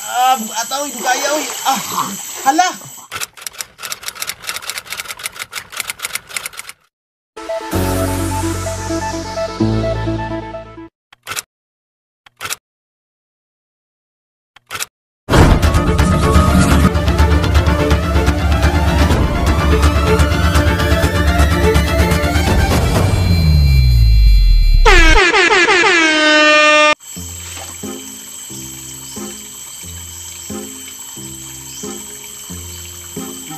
Ataw, dugaya, uy. Hala.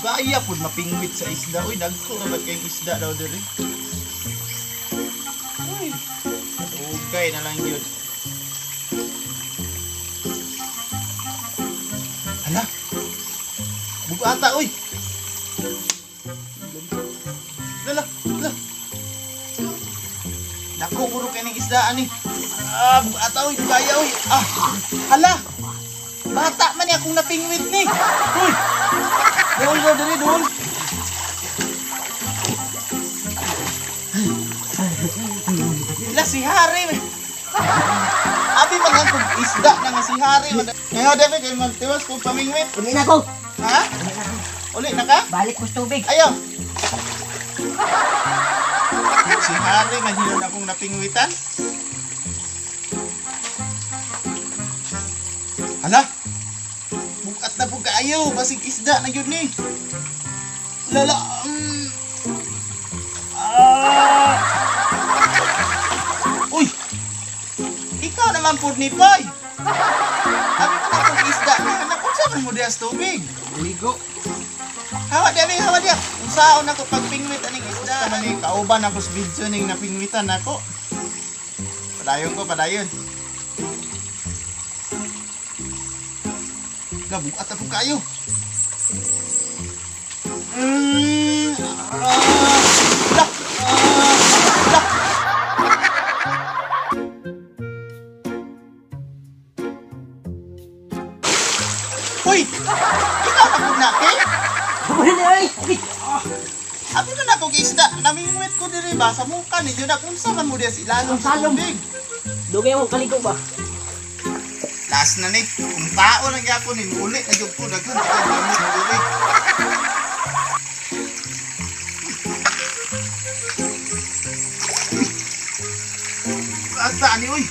Dugaya pud mapingwit sa isda. Uy, dagko ra ba kayong isda daw diri? Uy. Dugay na lang yun. Hala. Bugo ata, uy. Lala, lala. Dako puro kay ning isda ani. Bugo ata, uy, dugaya, uy. Hala. Bata man ni akong napingwit ni. Uy. Dol, dali, dol. Ila si Hari. Abi man ang kong isda na nga si Hari. Ngayon, David, kayo magtiwas kong pamingwit. Uli na ko. Ha? Uli na ka? Balik ko sa tubig. Ayaw. Si Hari, mahilon akong napingwitan. Hala. Bukat na buka ayaw. Basig isda na yun ni. Lala. Uy. Ikaw naman po ni Pai. Abi mo na itong isda na. Anak, unsa mo diya sa tubig? Ligo. Hawa diya, hawa diya. Unsaon ako pagpingwit aning isda. Ano ni, kauban ako sa video ning napingwitan ako. Padayon ko, padayon. Bukat na po kayo. Uy! Ikaw na po natin? Uli na ay. Abi ko na kong isda. Namingwit ko diri ba sa mukha ninyo na kung saan mo diya ilalong sa tubig. Dugay mo kaligo ba? Last na ni, kung tao lang yapon ni uli na yung po nagkun ka gamit diri. Asa ni uy.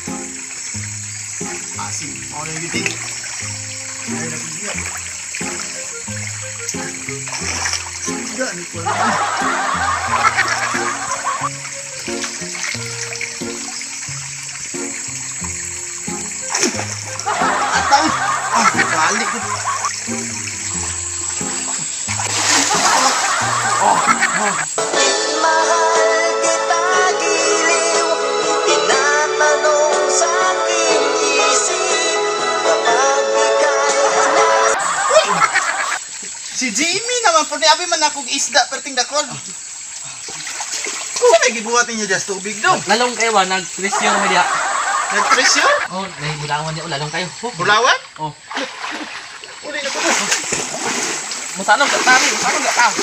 Asin, mau na bitin. Ay napigiya. Sudah ni ko. Balik ko. Mahal kita giliw, tinatanong sa aking isip kapag ika'y nas... Si Jamie naman po ni abi man akong isda perting dakol. Kung may gibuhat ninyo dyan sa tubig daw. Lalong kayo ba? Nag-presyon mo diya. Nag-presyon? Oh, nahibulangan niya. Lalong kayo. Bulawan? Oh. Uli na po. Musanong ka tami. Musanong ka tami.